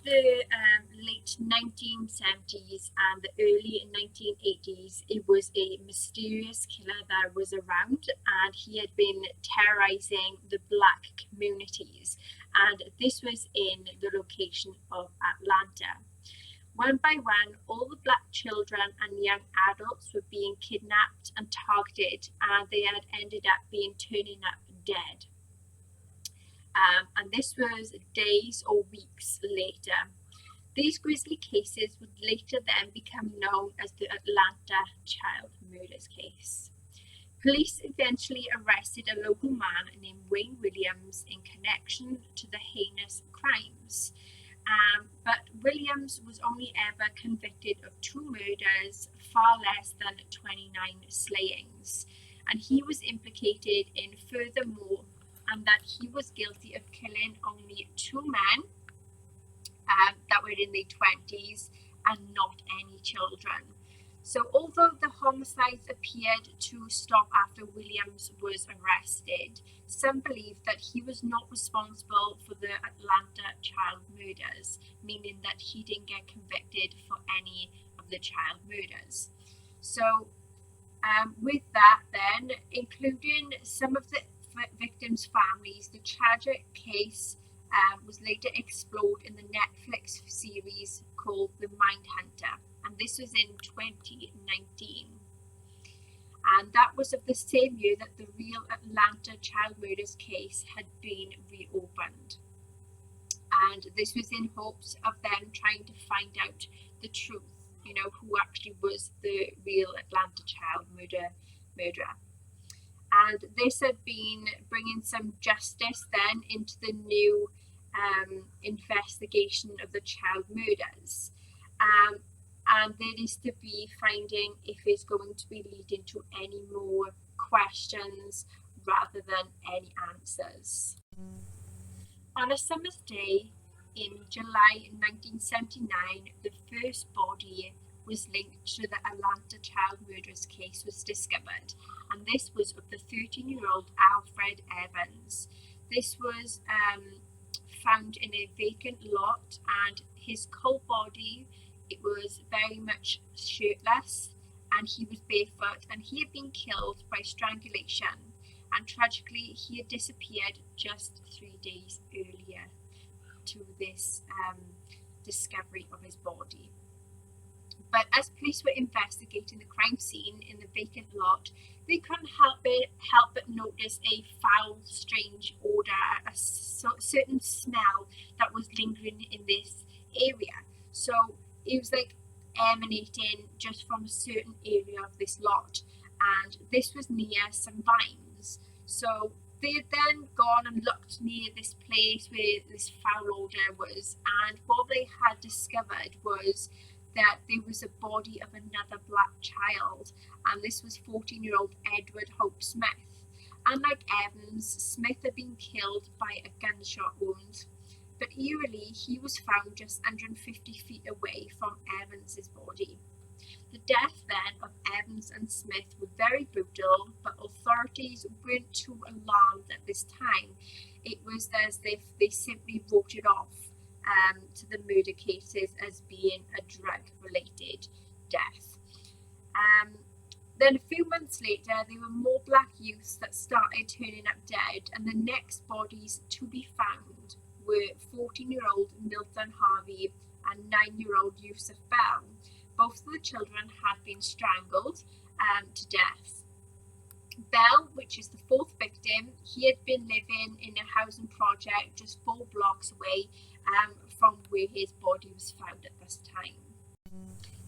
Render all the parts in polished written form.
the late 1970s and the early 1980s, it was a mysterious killer that was around, and he had been terrorizing the black communities. And this was in the location of Atlanta. One by one, all the black children and young adults were being kidnapped and targeted, and they had ended up turning up dead. And this was days or weeks later. These grisly cases would later then become known as the Atlanta child murders case. Police eventually arrested a local man named Wayne Williams in connection to the heinous crimes. But Williams was only ever convicted of 2 murders, far less than 29 slayings. And he was implicated in furthermore, and that he was guilty of killing only 2 men that were in their 20s and not any children. So although the homicides appeared to stop after Williams was arrested, some believe that he was not responsible for the Atlanta child murders, meaning that he didn't get convicted for any of the child murders. So with that then, including some of the victims' families, the tragic case was later explored in the Netflix series called The Mindhunter, and this was in 2019. And that was of the same year that the real Atlanta child murders case had been reopened. And this was in hopes of them trying to find out the truth, who actually was the real Atlanta child murderer. And this had been bringing some justice then into the new investigation of the child murders. And there is to be finding if it's going to be leading to any more questions rather than any answers. On a summer's day in July 1979, the first body was linked to the Atlanta child murderers case was discovered, and this was of the 13-year-old Alfred Evans. This was found in a vacant lot, and his cold body, it was very much shirtless, and he was barefoot, and he had been killed by strangulation, and tragically he had disappeared just 3 days earlier to this discovery of his body. But as police were investigating the crime scene in the vacant lot, they couldn't help but notice a foul, strange odor, a certain smell that was lingering in this area. So it was like emanating just from a certain area of this lot, and this was near some vines. So they had then gone and looked near this place where this foul odor was, and what they had discovered was that there was a body of another black child, and this was 14-year-old Edward Hope Smith. Unlike Evans, Smith had been killed by a gunshot wound, but eerily he was found just 150 feet away from Evans's body. The death then of Evans and Smith were very brutal, but authorities weren't too alarmed at this time. It was as if they simply wrote it off to the murder cases as being a drug-related death. Then a few months later, there were more black youths that started turning up dead, and the next bodies to be found were 14-year-old Milton Harvey and 9-year-old Yusuf Bell. Both of the children had been strangled to death. Bell, which is the fourth victim, he had been living in a housing project just 4 blocks away from where his body was found at this time.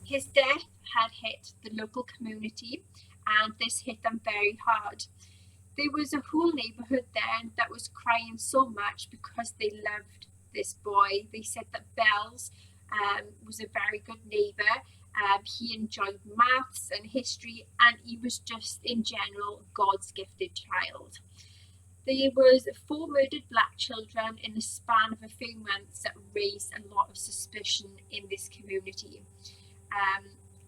His death had hit the local community, and this hit them very hard. There was a whole neighborhood then that was crying so much because they loved this boy. They said that Bells was a very good neighbor. He enjoyed maths and history, and he was just in general God's gifted child. There was 4 murdered black children in the span of a few months that raised a lot of suspicion in this community.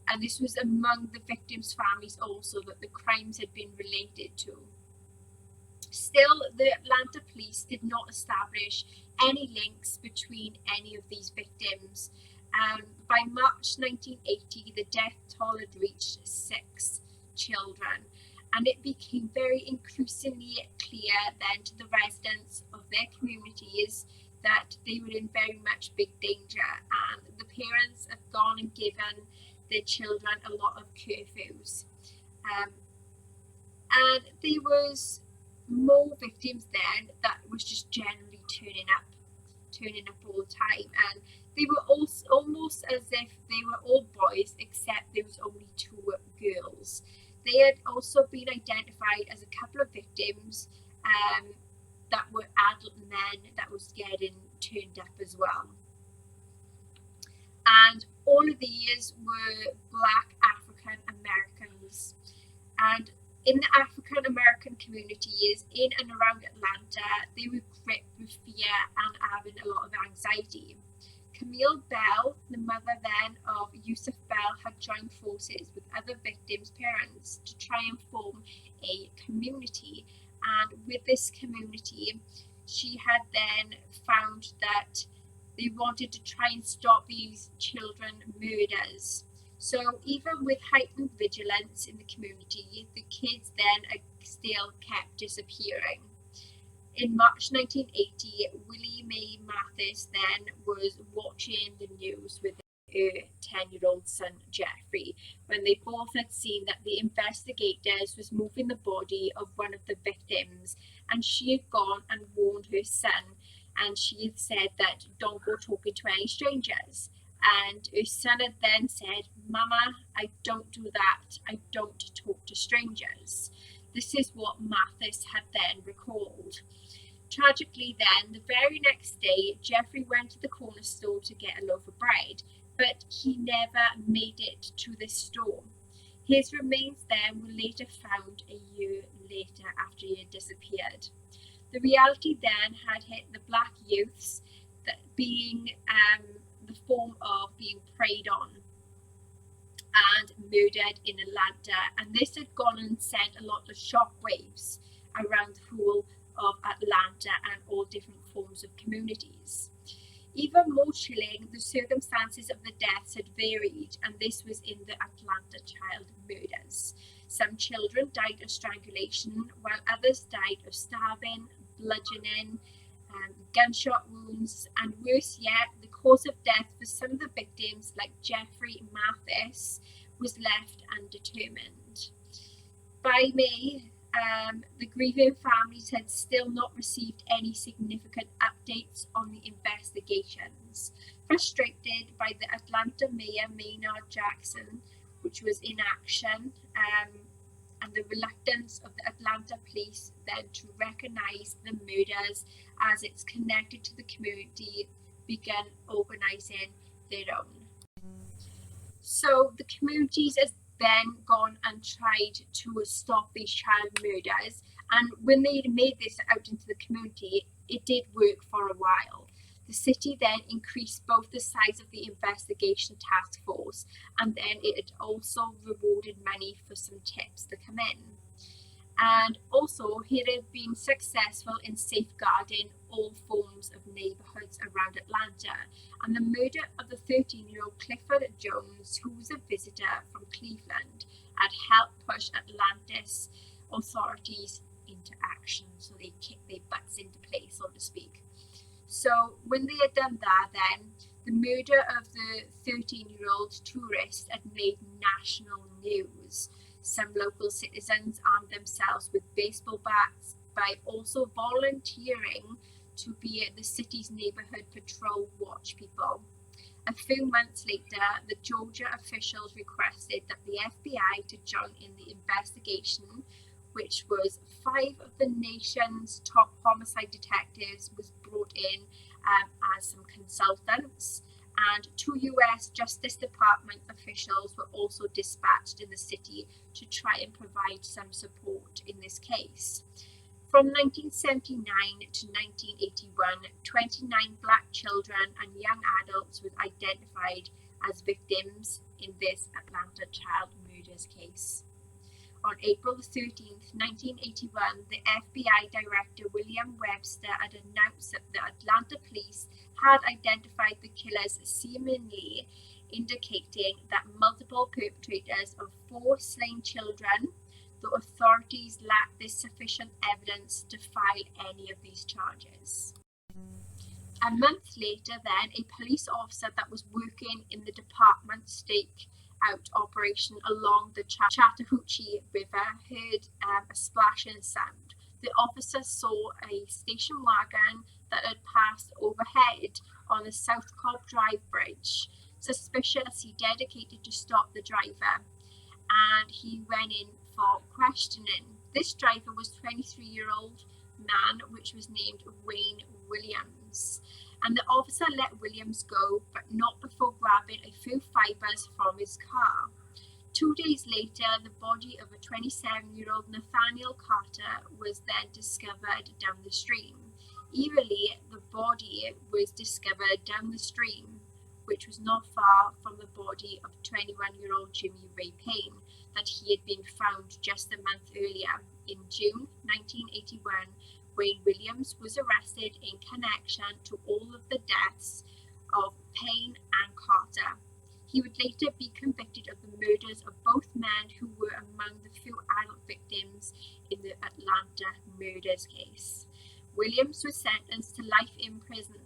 And this was among the victims' families also that the crimes had been related to. Still, the Atlanta police did not establish any links between any of these victims. By March 1980, the death toll had reached 6 children, and it became very increasingly clear then to the residents of their communities that they were in very much big danger, and the parents had gone and given their children a lot of curfews. Um, and there was more victims then that was just generally turning up all the time, and they were also almost as if they were all boys except there was only 2 girls. They had also been identified as a couple of victims that were adult men that was getting turned up as well, and all of these were Black African Americans. And in the African American communities in and around Atlanta, they were gripped with fear and having a lot of anxiety. Camille Bell, the mother then of Yusuf Bell, had joined forces with other victims' parents to try and form a community. And with this community, she had then found that they wanted to try and stop these children murders. So even with heightened vigilance in the community, the kids then still kept disappearing. In March 1980, Willie Mae Mathis then was watching the news with her 10-year-old son Jeffrey when they both had seen that the investigators was moving the body of one of the victims, and she had gone and warned her son, and she had said that don't go talking to any strangers. And her son had then said, "Mama, I don't do that. I don't talk to strangers." This is what Mathis had then recalled. Tragically then, the very next day, Jeffrey went to the corner store to get a loaf of bread, but he never made it to this store. His remains then were later found a year later after he had disappeared. The reality then had hit the black youths, that being the form of being preyed on and murdered in Atlanta, and this had gone and sent a lot of shockwaves around the whole of Atlanta and all different forms of communities. Even more chilling, the circumstances of the deaths had varied, and this was in the Atlanta child murders. Some children died of strangulation, while others died of starving, bludgeoning, gunshot wounds, and worse yet, the cause of death for some of the victims, like Jeffrey Mathis, was left undetermined. By May, the grieving families had still not received any significant updates on the investigations. Frustrated by the Atlanta Mayor Maynard Jackson, which was in action, and the reluctance of the Atlanta police then to recognize the murders as it's connected to the community, began organizing their own. So the communities has then gone and tried to stop these child murders, and when they made this out into the community, it did work for a while. The city then increased both the size of the investigation task force, and then it had also rewarded money for some tips to come in. And also, it had been successful in safeguarding all forms of neighbourhoods around Atlanta, and the murder of the 13-year-old Clifford Jones, who was a visitor from Cleveland, had helped push Atlanta's authorities into action. So they kicked their butts into place, so to speak. So when they had done that, then the murder of the 13-year-old tourist had made national news. Some local citizens armed themselves with baseball bats by also volunteering to be the city's neighborhood patrol watch people. A few months later, the Georgia officials requested that the FBI to join in the investigation, which was 5 of the nation's top homicide detectives was brought in as some consultants, and 2 U.S. Justice Department officials were also dispatched in the city to try and provide some support in this case. From 1979 to 1981, 29 black children and young adults were identified as victims in this Atlanta child murders case. On April 13th, 1981, the FBI Director William Webster had announced that the Atlanta police had identified the killers, seemingly indicating that multiple perpetrators of 4 slain children, the authorities lacked this sufficient evidence to file any of these charges. A month later, then, a police officer that was working in the department stake-out operation along the Chattahoochee River heard a splashing sound. The officer saw a station wagon that had passed overhead on the South Cobb Drive Bridge. Suspicious, he dedicated to stop the driver, and he went in for questioning. This driver was 23-year-old man, which was named Wayne Williams, and the officer let Williams go, but not before grabbing a few fibers from his car. 2 days later, the body of a 27-year-old Nathaniel Carter was then discovered down the stream. Eerily, the body was discovered down the stream, which was not far from the body of 21-year-old Jimmy Ray Payne that he had been found just a month earlier. In June 1981, Wayne Williams was arrested in connection to all of the deaths of Payne and Carter. He would later be convicted of the murders of both men who were among the few adult victims in the Atlanta murders case. Williams was sentenced to life in prison,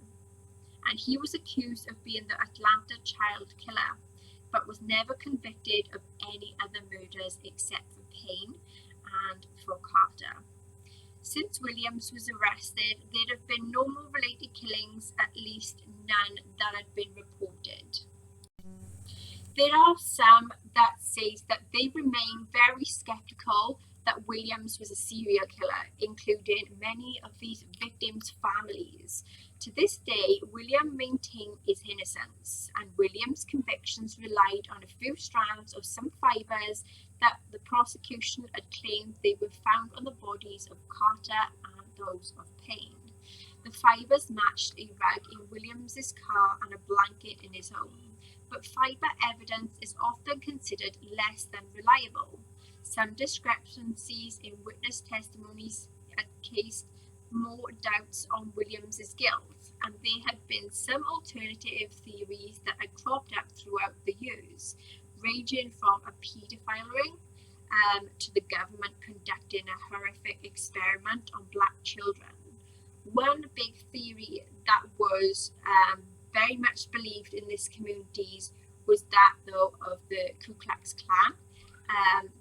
and he was accused of being the Atlanta child killer, but was never convicted of any other murders except for Payne and for Carter. Since Williams was arrested, there have been no more related killings, at least none that had been reported. There are some that say that they remain very skeptical that Williams was a serial killer, including many of these victims' families. To this day, William maintained his innocence, and Williams' convictions relied on a few strands of some fibers that the prosecution had claimed they were found on the bodies of Carter and those of Payne. The fibers matched a rug in Williams's car and a blanket in his home, but fiber evidence is often considered less than reliable. Some discrepancies in witness testimonies had cast more doubts on Williams's guilt, and there had been some alternative theories that had cropped up throughout the years, ranging from a paedophile ring to the government conducting a horrific experiment on black children. One big theory that was very much believed in these communities was that, though, of the Ku Klux Klan,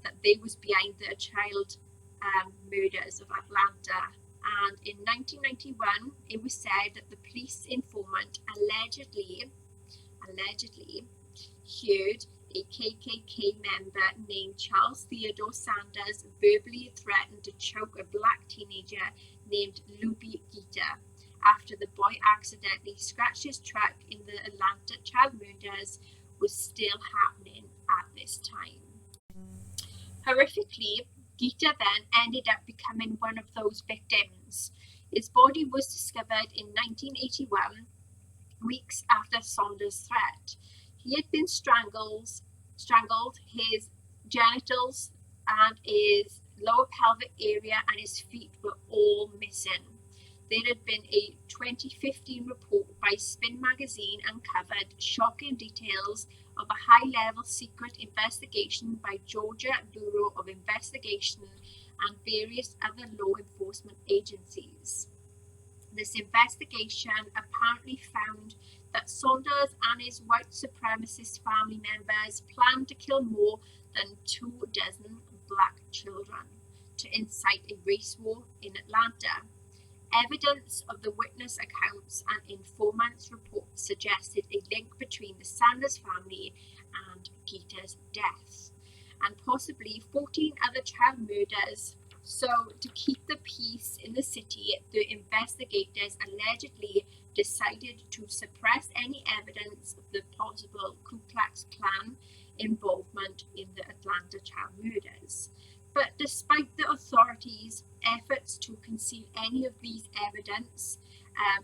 that they was behind the child murders of Atlanta. And in 1991, it was said that the police informant allegedly heard a KKK member named Charles Theodore Sanders verbally threatened to choke a black teenager named Luby Gita after the boy accidentally scratched his truck in the Atlanta child murders was still happening at this time. Horrifically, Gita then ended up becoming one of those victims. His body was discovered in 1981, weeks after Saunders' threat. He had been strangled, his genitals and his lower pelvic area and his feet were all missing. There had been a 2015 report by Spin magazine uncovered shocking details of a high-level secret investigation by Georgia Bureau of Investigation and various other law enforcement agencies. This investigation apparently found that Saunders and his white supremacist family members planned to kill more than 24 black children to incite a race war in Atlanta. Evidence of the witness accounts and informants' reports suggested a link between the Sanders family and Gita's death, and possibly 14 other child murders. So, to keep the peace in the city, the investigators allegedly decided to suppress any evidence of the possible Ku Klux Klan involvement in the Atlanta child murders. But despite the authorities' efforts to conceal any of these evidence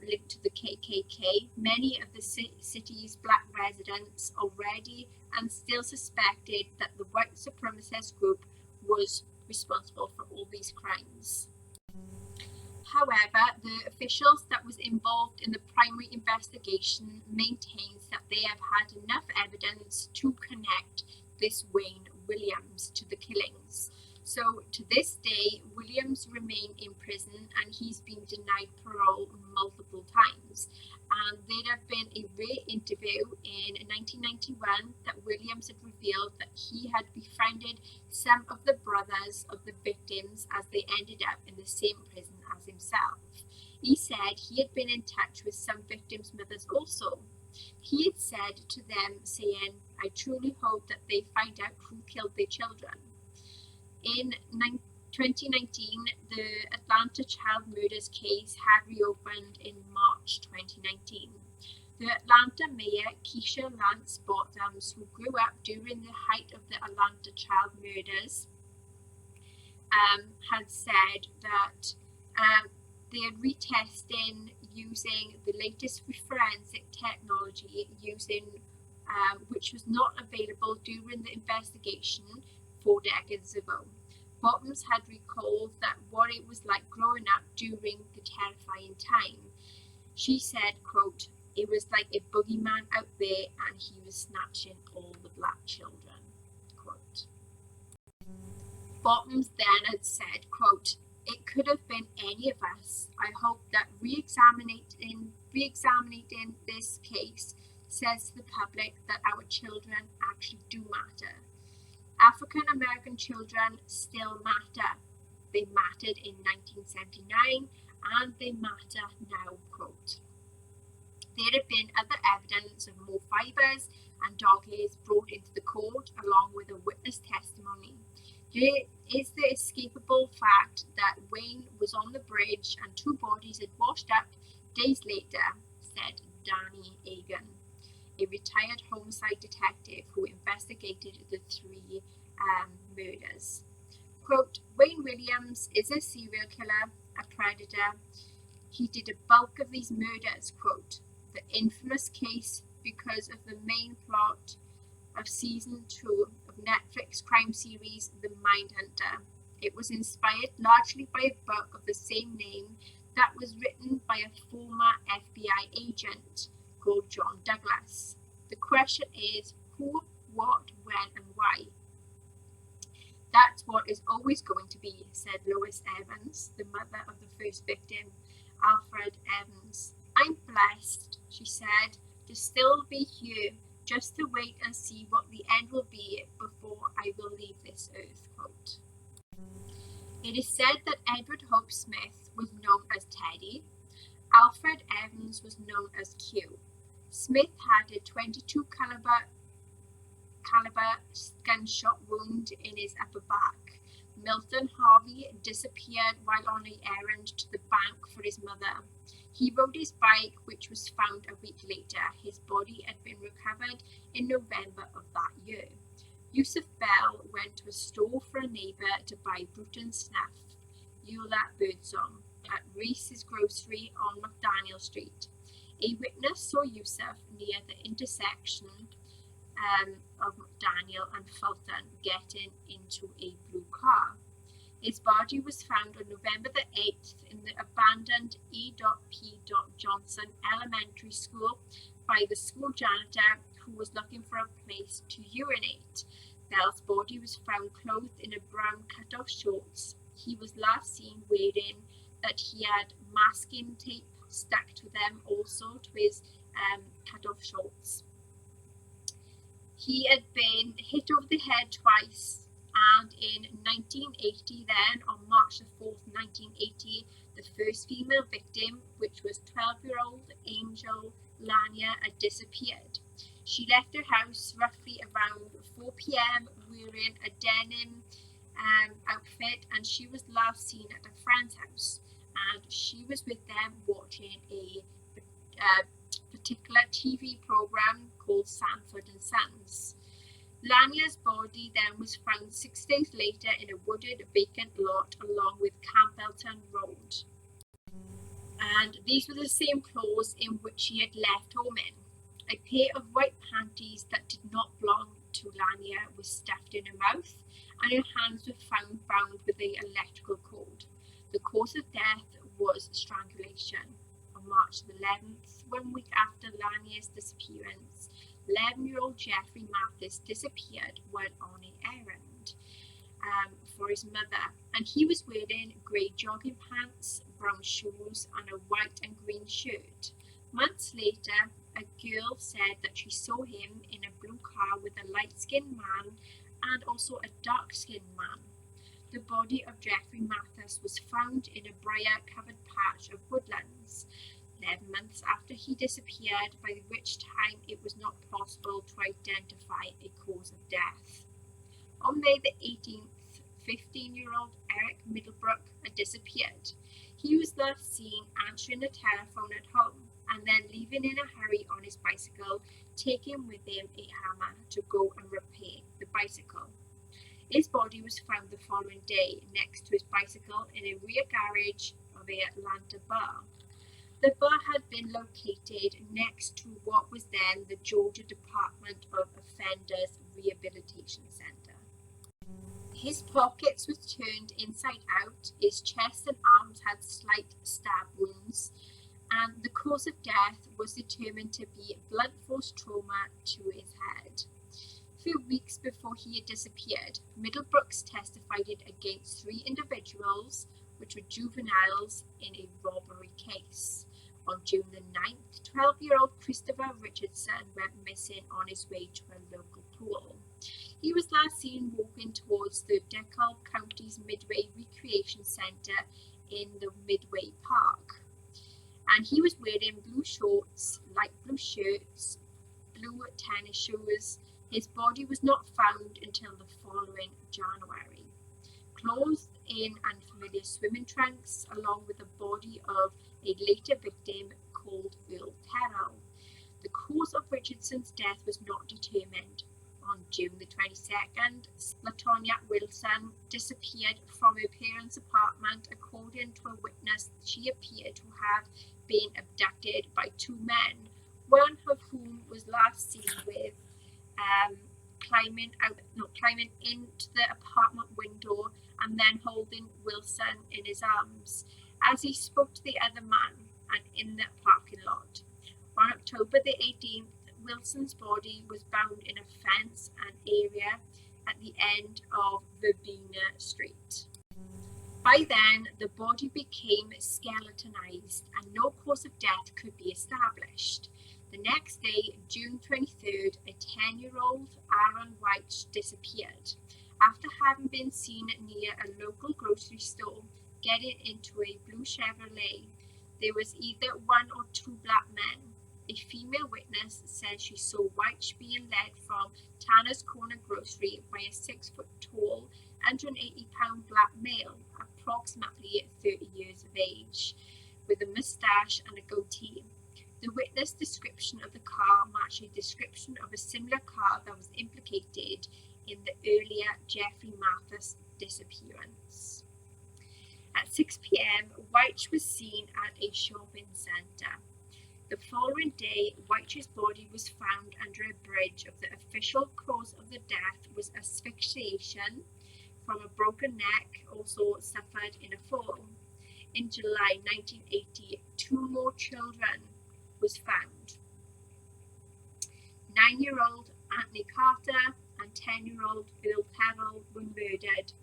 linked to the KKK, many of the city's black residents already and still suspected that the white supremacist group was responsible for all these crimes. However, the officials that was involved in the primary investigation maintains that they have had enough evidence to connect this Wayne Williams to the killings. So to this day, Williams remains in prison and he's been denied parole multiple times. And there have been a rare interview in 1991 that Williams had revealed that he had befriended some of the brothers of the victims as they ended up in the same prison as himself. He said he had been in touch with some victims' mothers also. He had said to them, saying, "I truly hope that they find out who killed their children." In 2019, the Atlanta child murders case had reopened in March 2019. The Atlanta mayor, Keisha Lance Bottoms, who grew up during the height of the Atlanta child murders, had said that they are retesting using the latest forensic technology which was not available during the investigation 4 decades ago. Bottoms had recalled that what it was like growing up during the terrifying time. She said, quote, "It was like a boogeyman out there and he was snatching all the black children," quote. Bottoms then had said, quote, "It could have been any of us. I hope that re-examining this case says to the public that our children actually do matter. African American children still matter. They mattered in 1979 and they matter now," quote. There had been other evidence of more fibers and dog hairs brought into the court along with a witness testimony. There is the escapable fact that Wayne was on the bridge and 2 bodies had washed up days later, said Danny Egan, a retired homicide detective who investigated the 3 murders. Quote, "Wayne Williams is a serial killer, a predator. He did a bulk of these murders," quote. The infamous case because of the main plot of season 2 of Netflix crime series The Mindhunter. It was inspired largely by a book of the same name that was written by a former FBI agent called John Douglas. The question is who, what, when, and why. "That's what is always going to be," said Lois Evans, the mother of the first victim, Alfred Evans. "I'm blessed," she said, "to still be here, just to wait and see what the end will be before I will leave this earth," quote. It is said that Edward Hope Smith was known as Teddy. Alfred Evans was known as Q. Smith had a .22 caliber gunshot wound in his upper back. Milton Harvey disappeared while on an errand to the bank for his mother. He rode his bike, which was found a week later. His body had been recovered in November of that year. Yusuf Bell went to a store for a neighbour to buy Bruton Snuff, Eula Birdsong, at Reese's Grocery on McDaniel Street. A witness saw Yusuf near the intersection of McDaniel and Fulton getting into a blue car. His body was found on November the 8th in the abandoned E.P. Johnson Elementary School by the school janitor who was looking for a place to urinate. Bell's body was found clothed in a brown cut-off shorts. He was last seen wearing that he had masking tape stuck to them also to his cut-off shorts. He had been hit over the head twice, and in 1980 then, on March the 4th, 1980, the first female victim, which was 12-year-old Angel Lania, had disappeared. She left her house roughly around 4 p.m. wearing a denim outfit, and she was last seen at a friend's house, and she was with them watching a particular TV program called Sanford and Sons. Lania's body then was found 6 days later in a wooded vacant lot along with Campbellton Road. And these were the same clothes in which she had left home in. A pair of white panties that did not belong to Lania was stuffed in her mouth, and her hands were found bound with the electrical cord. The cause of death was strangulation. On March the 11th, 1 week after Lania's disappearance, 11-year-old Jeffrey Mathis disappeared while on an errand for his mother, and he was wearing grey jogging pants, brown shoes, and a white and green shirt. Months later, a girl said that she saw him in a blue car with a light-skinned man and also a dark-skinned man. The body of Jeffrey Mathis was found in a briar-covered patch of woodlands, 11 months after he disappeared, by which time it was not possible to identify a cause of death. On May the 18th, 15-year-old Eric Middlebrook had disappeared. He was last seen answering the telephone at home and then leaving in a hurry on his bicycle, taking with him a hammer to go and repair the bicycle. His body was found the following day next to his bicycle in a rear garage of the Atlanta bar. The bar had been located next to what was then the Georgia Department of Offenders Rehabilitation Center. His pockets were turned inside out, his chest and arms had slight stab wounds, and the cause of death was determined to be blunt force trauma to his head. A few weeks before he had disappeared, Middlebrooks testified against 3 individuals, which were juveniles, in a robbery case. On June the 9th, 12-year-old Christopher Richardson went missing on his way to a local pool. He was last seen walking towards the DeKalb County's Midway Recreation Center in the Midway Park. And he was wearing blue shorts, light blue shirts, blue tennis shoes. His body was not found until the following January. Clothed in unfamiliar swimming trunks, along with the body of a later victim called Earl Terrell. The cause of Richardson's death was not determined. On June the 22nd, Latonya Wilson disappeared from her parents' apartment. According to a witness, she appeared to have been abducted by 2 men, one of whom was last seen with climbing into the apartment window and then holding Wilson in his arms as he spoke to the other man and in the parking lot. On October the 18th, Wilson's body was bound in a fence and area at the end of Verbena Street. By then, the body became skeletonized and no cause of death could be established. The next day, June 23rd, a 10-year-old Aaron White disappeared. After having been seen near a local grocery store getting into a blue Chevrolet, there was either 1 or 2 black men. A female witness said she saw White being led from Tanner's Corner Grocery by a 6-foot-tall, 180-pound black male, approximately 30 years of age, with a mustache and a goatee. The witness description of the car matched a description of a similar car that was implicated in the earlier Jeffrey Mathis disappearance. At 6 p.m., White was seen at a shopping center. The following day, White's body was found under a bridge. The official cause of the death was asphyxiation from a broken neck, also suffered in a fall. In July 1980, 2 more children was found. 9-year-old Anthony Carter and 10-year-old Earl Terrell were murdered.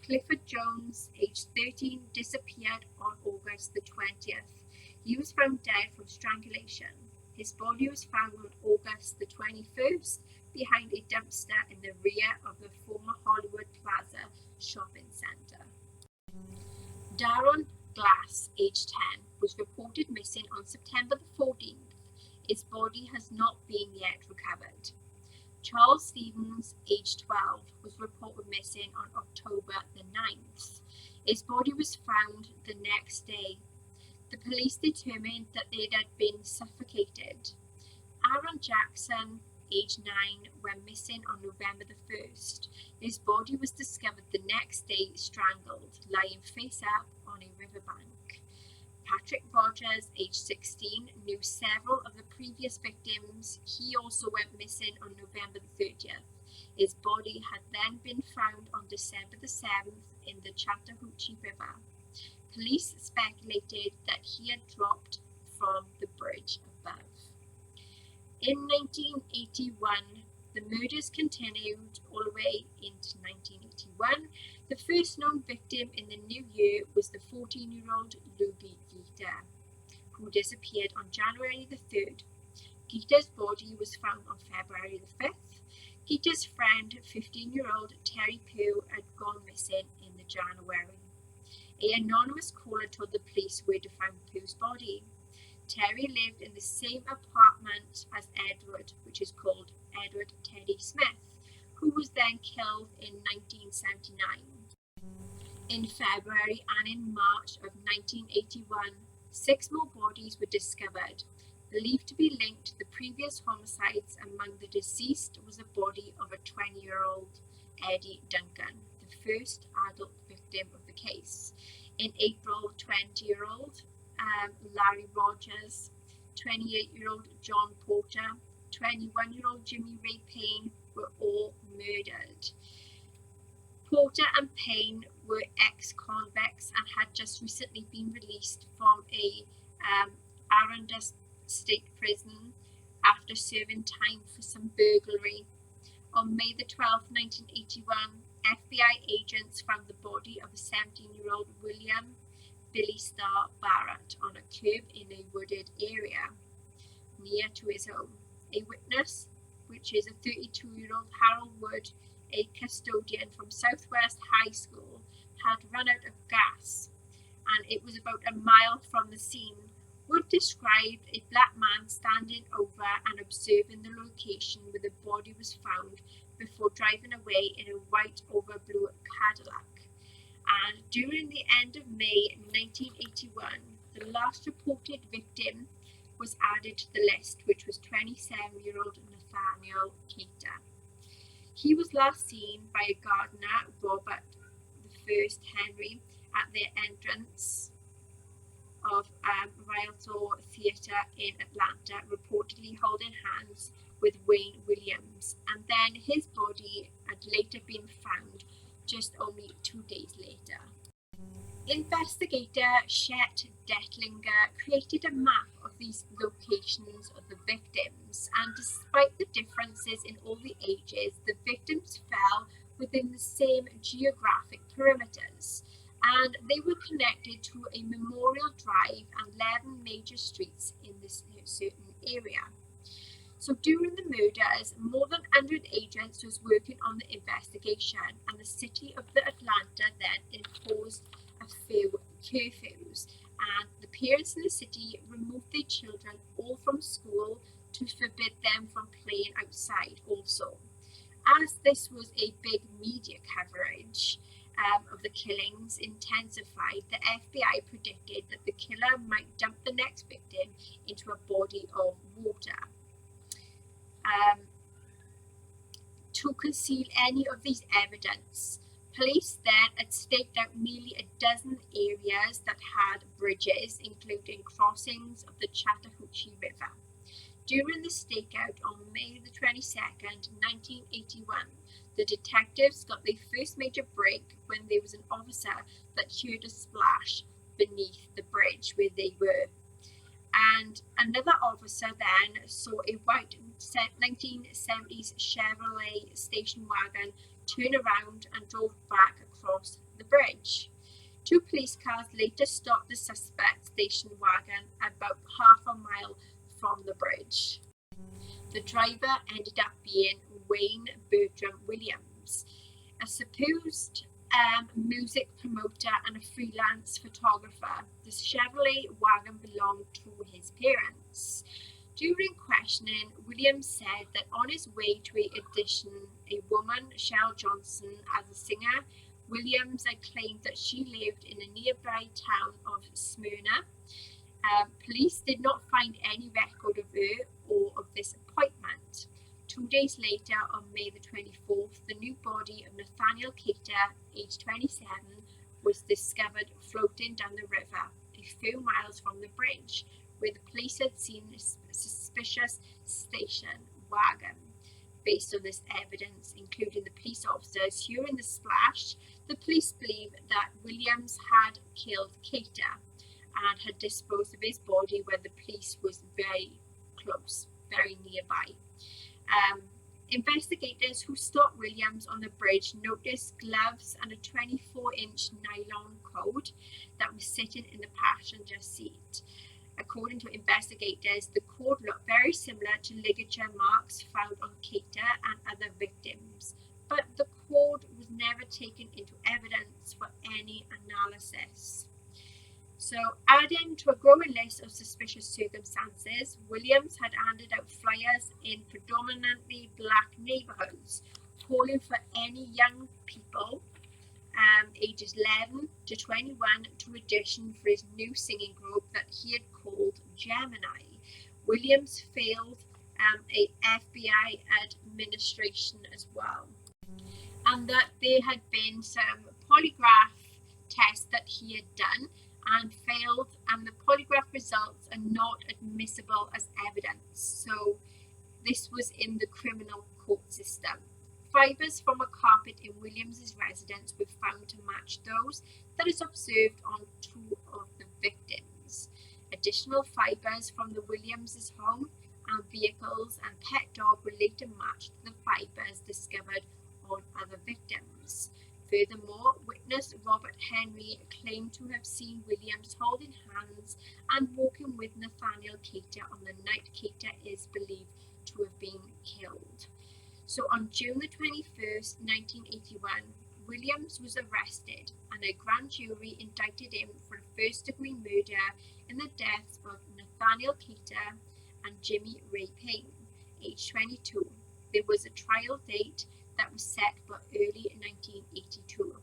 Clifford Jones, aged 13, disappeared on August the 20th. He was found dead from strangulation. His body was found on August the 21st behind a dumpster in the rear of the former Hollywood Plaza shopping center. Daron Glass, aged 10, was reported missing on September the 14th. His body has not been yet recovered. Charles Stevens, aged 12, was reported missing on October the 9th. His body was found the next day. The police determined that they had been suffocated. Aaron Jackson, aged 9, went missing on November the 1st. His body was discovered the next day strangled, lying face up on a riverbank. Patrick Rogers, aged 16, knew several of the previous victims, he also went missing on November the 30th. His body had then been found on December the 7th in the Chattahoochee River. Police speculated that he had dropped from the bridge above. In 1981, the murders continued all the way into 1981. The first known victim in the new year was the 14-year-old Ruby Gita, who disappeared on January the 3rd. Gita's body was found on February the 5th. Gita's friend, 15-year-old Terry Pugh, had gone missing in the January. An anonymous caller told the police where to find Pugh's body. Terry lived in the same apartment as Edward, which is called Edward Teddy Smith, who was then killed in 1979. In February and in March of 1981, 6 more bodies were discovered, believed to be linked to the previous homicides. Among the deceased was the body of a 20-year-old Eddie Duncan, the first adult victim of the case. In April, 20-year-old Larry Rogers, 28-year-old John Porter, 21-year-old Jimmy Ray Payne were all murdered. Porter and Payne were ex-convicts and had just recently been released from a Aranda state prison after serving time for some burglary. On May the 12th, 1981, FBI agents found the body of a 17-year-old William Billy Star Barrett on a curb in a wooded area near to his home. A witness, which is a 32-year-old Harold Wood, a custodian from Southwest High School, had run out of gas, and it was about a mile from the scene. Wood described a black man standing over and observing the location where the body was found before driving away in a white over blue Cadillac. And during the end of May 1981, the last reported victim was added to the list, which was 27-year-old Nathaniel Keita. He was last seen by a gardener, Robert I Henry, at the entrance of Rialto Theatre in Atlanta, reportedly holding hands with Wayne Williams, and then his body had later been found just only 2 days later. Investigator Chet Detlinger created a map of these locations of the victims, and despite the differences in all the ages, the victims fell within the same geographic perimeters, and they were connected to a memorial drive and 11 major streets in this certain area. So during the murders, more than 100 agents was working on the investigation, and the city of Atlanta then imposed a few curfews, and the parents in the city removed their children all from school to forbid them from playing outside also. As this was a big media coverage of the killings intensified, the FBI predicted that the killer might dump the next victim into a body of water. To conceal any of these evidence, police then had staked out nearly a dozen areas that had bridges, including crossings of the Chattahoochee River. During the stakeout on May the 22nd, 1981, the detectives got their first major break when there was an officer that heard a splash beneath the bridge where they were. And another officer then saw a white 1970s Chevrolet station wagon turn around and drove back across the bridge. 2 police cars later stopped the suspect station wagon about half a mile from the bridge. The driver ended up being Wayne Bertram Williams, a supposed music promoter and a freelance photographer. The Chevrolet wagon belonged to his parents. During questioning, Williams said that on his way to an audition, a woman, Cheryl Johnson, as a singer, Williams had claimed that she lived in a nearby town of Smyrna. Police did not find any record of her or of this appointment. 2 days later, on May the 24th, the new body of Nathaniel Keita, aged 27, was discovered floating down the river a few miles from the bridge, where the police had seen suspicious suspicious station wagon. Based on this evidence, including the police officers who were in the splash, the police believe that Williams had killed Keita and had disposed of his body when the police was very close, very nearby. Investigators who stopped Williams on the bridge noticed gloves and a 24-inch nylon coat that was sitting in the passenger seat. According to investigators, the coat looked very similar to ligature marks found on Keita and other victims, but the coat was never taken into evidence for any analysis. So, adding to a growing list of suspicious circumstances, Williams had handed out flyers in predominantly black neighborhoods calling for any young people ages 11 to 21 to audition for his new singing group that he had called Gemini. Williams failed a FBI administration as well, and that there had been some polygraph tests that he had done and failed, and the polygraph results are not admissible as evidence. So this was in the criminal court system. Fibers from a carpet in Williams's residence were found to match those that is observed on two of the victims. Additional fibers from the Williams's home and vehicles and pet dog were later matched to the fibers discovered on other victims. Furthermore, witness Robert Henry claimed to have seen Williams holding hands and walking with Nathaniel Keita on the night Keita is believed to have been killed. So on June the 21st, 1981, Williams was arrested and a grand jury indicted him for first-degree murder in the deaths of Nathaniel Keita and Jimmy Ray Payne, age 22. There was a trial date that was set for early 1982.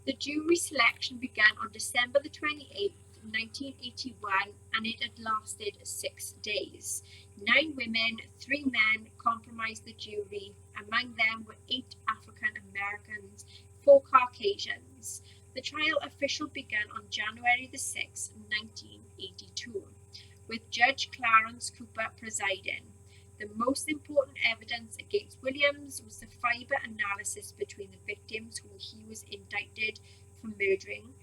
The jury selection began on December the 28th, 1981, and it had lasted 6 days. 9 women, 3 men comprised the jury. Among them were 8 African Americans, 4 Caucasians. The trial officially began on January the 6th, 1982, with Judge Clarence Cooper presiding. The most important evidence against Williams was the fiber analysis between the victims who he was indicted for murdering,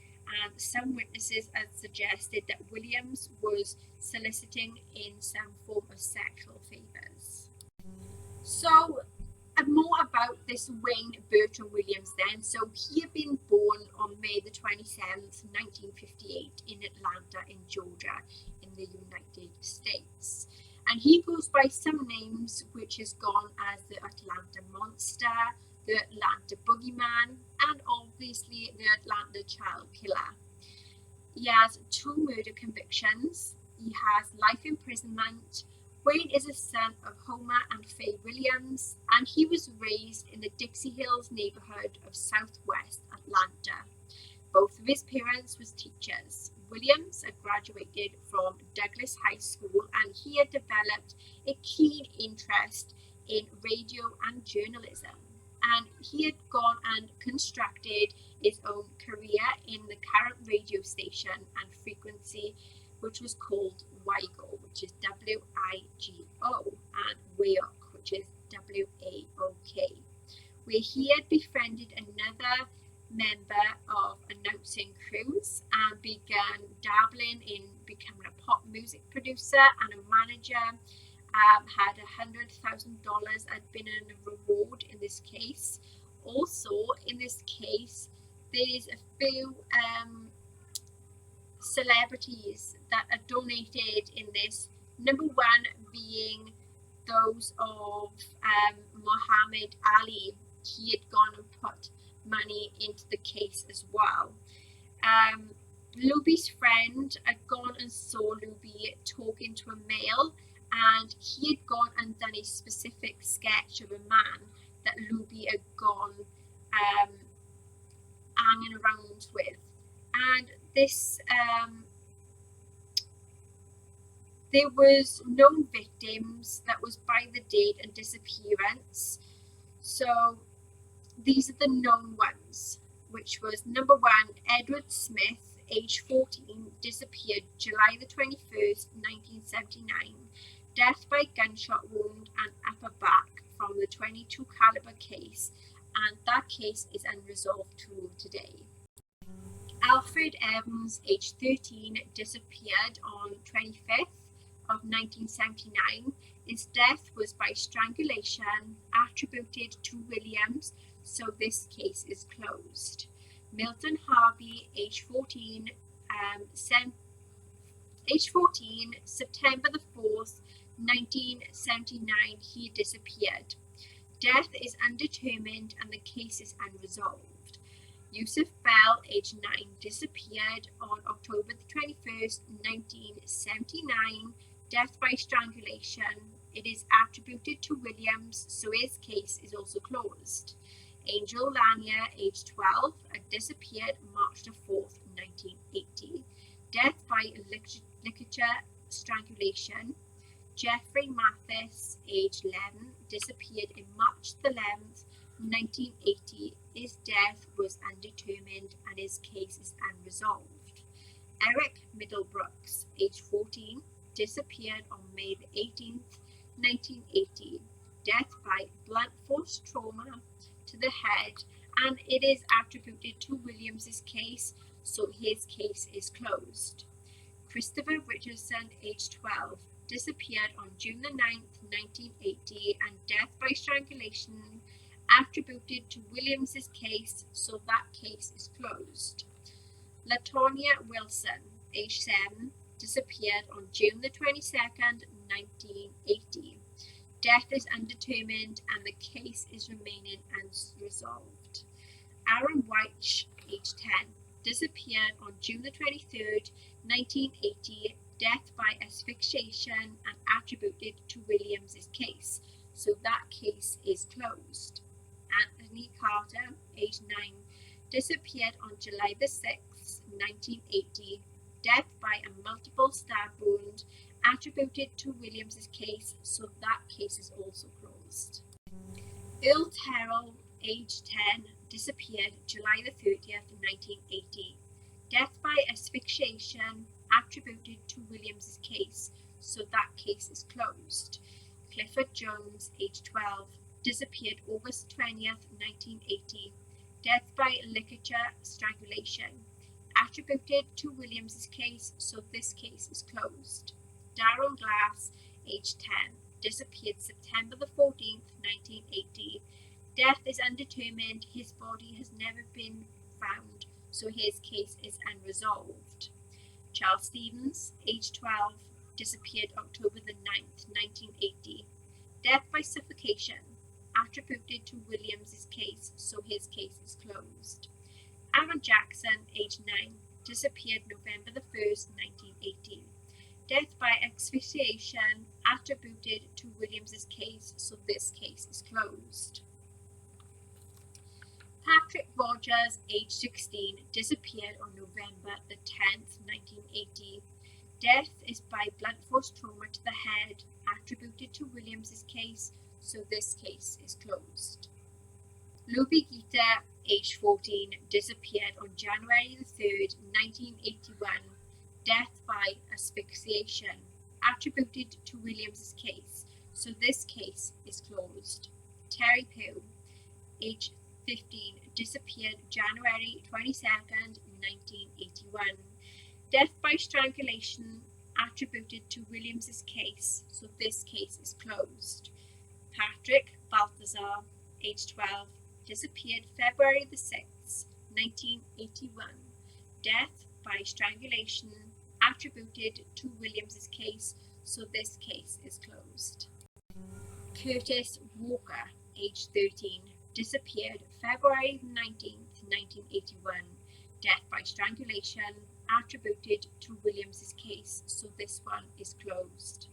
and some witnesses had suggested that Williams was soliciting in some form of sexual favors. So, more about this Wayne Burton Williams then. So he had been born on May the 27th, 1958 in Atlanta in Georgia in the United States. And he goes by some names, which has gone as the Atlanta Monster, the Atlanta Boogeyman, and obviously the Atlanta Child Killer. He has 2 murder convictions. He has life imprisonment. Wayne is a son of Homer and Faye Williams, and he was raised in the Dixie Hills neighborhood of southwest Atlanta. Both of his parents was teachers. Williams had graduated from Douglas High School, and he had developed a keen interest in radio and journalism. And he had gone and constructed his own career in the current radio station and frequency, which was called WIGO, which is WIGO, and WAOK, which is WAOK, where he had befriended another member of announcing crews and began dabbling in becoming a pop music producer and a manager. Had $100,000 had been a reward in this case. Also, in this case, there is a few celebrities that are donated in this. Number 1 being those of Muhammad Ali. He had gone and put money into the case as well. Luby's friend had gone and saw Luby talking to a male, and he had gone and done a specific sketch of a man that Luby had gone hanging around with. And this there was known victims that was by the date and disappearance. So these are the known ones, which was number 1, Edward Smith, age 14, disappeared July the 21st, 1979. death by gunshot wound and upper back from the .22 caliber case, and that case is unresolved to today. Alfred Evans, age 13, disappeared on 25th of 1979. His death was by strangulation, attributed to Williams, so this case is closed. Milton Harvey, age 14, September the 4th, 1979, he disappeared. Death is undetermined and the case is unresolved. Yusuf Bell, age 9, disappeared on October the 21st, 1979. Death by strangulation. It is attributed to Williams, so his case is also closed. Angel Lanier, age 12, disappeared March the 4th, 1980. Death by ligature strangulation. Jeffrey Mathis, age 11, disappeared in March the 11th, 1980. His death was undetermined and his case is unresolved. Eric Middlebrooks, age 14, disappeared on May the 18th, 1980. Death by blunt force trauma to the head, and it is attributed to Williams's case, so his case is closed. Christopher Richardson, age 12, disappeared on June the 9th, 1980, and death by strangulation attributed to Williams's case, so that case is closed. Latonia Wilson, age 7, disappeared on June the 22nd, 1980. Death is undetermined and the case is remaining unresolved. Aaron White, age 10, disappeared on June the 23rd, 1980. Death by asphyxiation and attributed to Williams's case, so that case is closed. Anthony Carter, age 9, disappeared on July the 6th, 1980. Death by a multiple stab wound attributed to Williams's case, so that case is also closed. Earl Terrell, age 10, disappeared July the 30th, 1980. Death by asphyxiation attributed to Williams's case, so that case is closed. Clifford Jones, age 12, disappeared August 20th, 1980. Death by ligature strangulation attributed to Williams's case, so this case is closed. Darren Glass, age 10, disappeared September the 14th, 1980. Death is undetermined. His body has never been found, so his case is unresolved. Charles Stevens, age 12, disappeared October the 9th, 1980. Death by suffocation attributed to Williams's case, so his case is closed. Aaron Jackson, age 9, disappeared November the 1st, 1980. Death by asphyxiation attributed to Williams's case, so this case is closed. Patrick Rogers, age 16, disappeared on November the 10th, 1980. Death is by blunt force trauma to the head attributed to Williams's case, so this case is closed. Luby Gita, age 14, disappeared on January the 3rd, 1981. Death by asphyxiation attributed to Williams's case, so this case is closed. Terry Pugh, age 15, disappeared January 22nd, 1981. Death by strangulation attributed to Williams's case, so this case is closed. Patrick Balthazar, age 12, disappeared February the 6th, 1981. Death by strangulation attributed to Williams's case, so this case is closed. Curtis Walker, age 13, disappeared February 19th, 1981. Death by strangulation attributed to Williams's case, so this one is closed.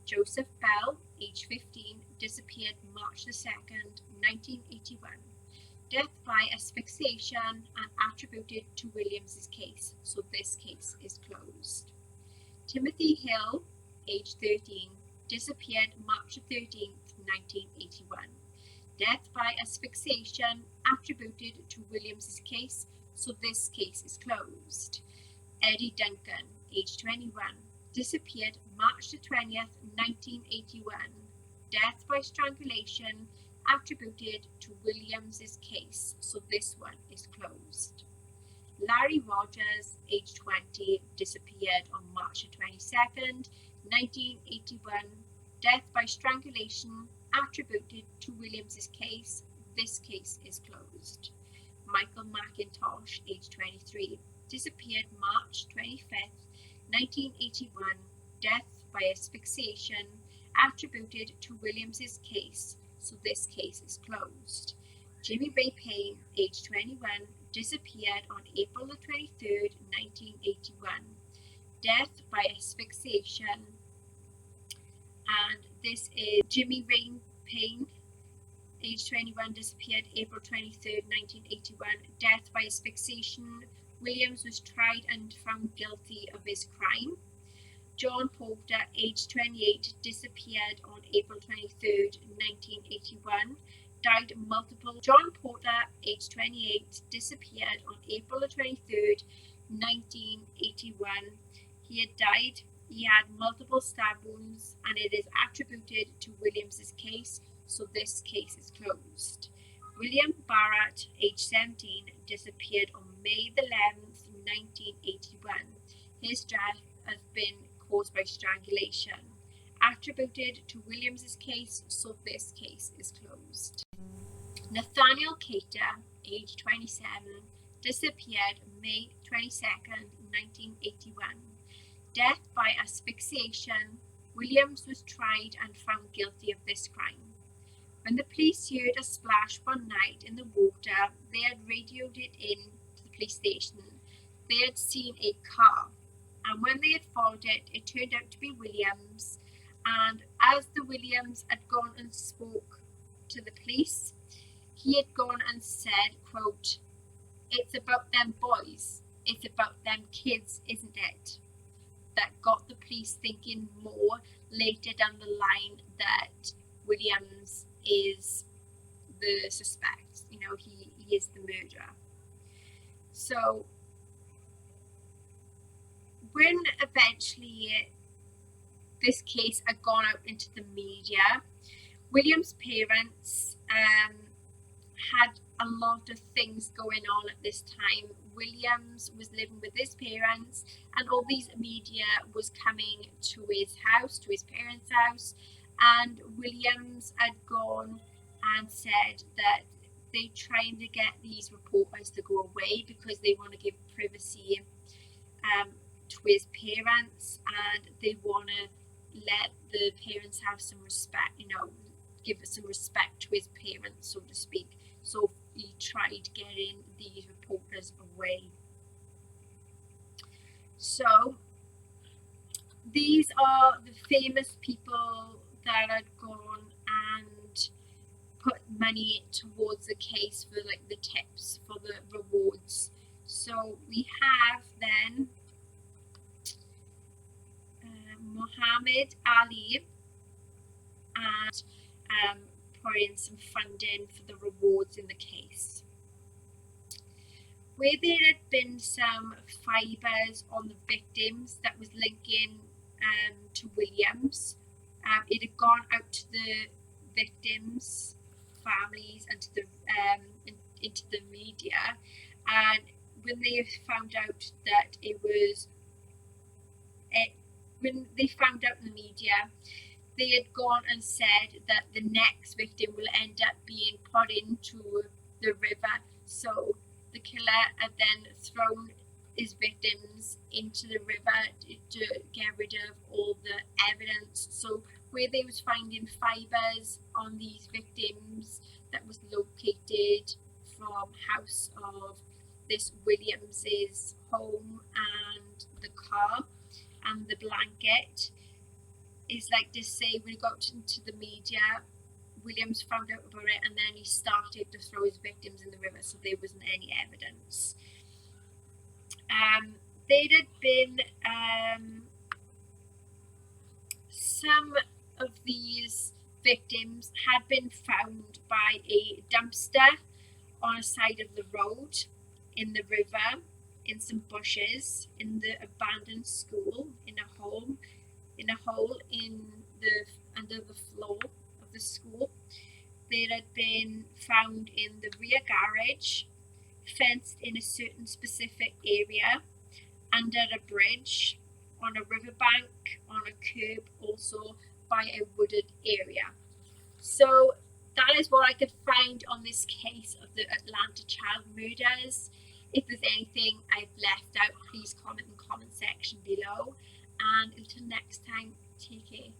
Joseph Bell, age 15, disappeared March the 2nd, 1981. Death by asphyxiation and attributed to Williams's case, so this case is closed. Timothy Hill, age 13, disappeared March the 13th, 1981. Death by asphyxiation attributed to Williams's case, so this case is closed. Eddie Duncan, age 21, disappeared March the 20th, 1981. Death by strangulation attributed to Williams's case, so this one is closed. Larry Rogers, age 20, disappeared on March 22nd, 1981. Death by strangulation attributed to Williams's case. This case is closed. Michael McIntosh, age 23, disappeared March 25th, 1981. Death by asphyxiation attributed to Williams's case, so this case is closed. Jimmy Ray Payne, age 21, disappeared on April the 23rd, 1981. Death by asphyxiation, and this is Jimmy Ray Payne, age 21, disappeared April 23rd, 1981. Death by asphyxiation. Williams was tried and found guilty of his crime. John Porter, age 28, disappeared on April 23rd, 1981. Died multiple. John Porter, age 28, disappeared on April 23rd, 1981. He had died. He had multiple stab wounds, and it is attributed to Williams's case, so this case is closed. William Barrett, age 17, disappeared on May the 11th, 1981. His death has been caused by strangulation. Attributed to Williams's case, so this case is closed. Nathaniel Cater, age 27, disappeared May 22nd, 1981. Death by asphyxiation. Williams was tried and found guilty of this crime. When the police heard a splash one night in the water, they had radioed it in to the police station. They had seen a car, and when they had followed it, it turned out to be Williams. And as the Williams had gone and spoke to the police, he had gone and said, quote, "It's about them boys, it's about them kids, isn't it?" That got the police thinking more later down the line that Williams is the suspect. You know, he is the murderer. So when eventually this case had gone out into the media, William's parents had a lot of things going on at this time. Williams was living with his parents, and all these media was coming to his house, to his parents' house, and Williams had gone and said that they're trying to get these reporters to go away because they want to give privacy to his parents, and they want to let the parents have some respect, you know, give some respect to his parents, so to speak. So he tried getting these reporters away. So these are the famous people that had gone and put money towards the case for like the tips, for the rewards. So we have then Muhammad Ali and put in some funding for the rewards in the case. Where there had been some fibres on the victims that was linking to Williams, it had gone out to the victims' families and to the into the media, and when they found out that when they found out in the media, they had gone and said that the next victim will end up being put into the river. So the killer had then thrown his victims into the river to get rid of all the evidence. So where they was finding fibres on these victims, that was located from house of this Williams's home, and the car and the blanket. Is like to say, when he got into the media, Williams found out about it, and then he started to throw his victims in the river, so there wasn't any evidence. There had been some of these victims had been found by a dumpster on a side of the road in the river in some bushes in the abandoned school in a hole in the under the floor of the school. They had been found in the rear garage, fenced in a certain specific area, under a bridge, on a riverbank, on a curb, also by a wooded area. So that is what I could find on this case of the Atlanta child murders. If there's anything I've left out, please comment in the comment section below. And until next time, take care.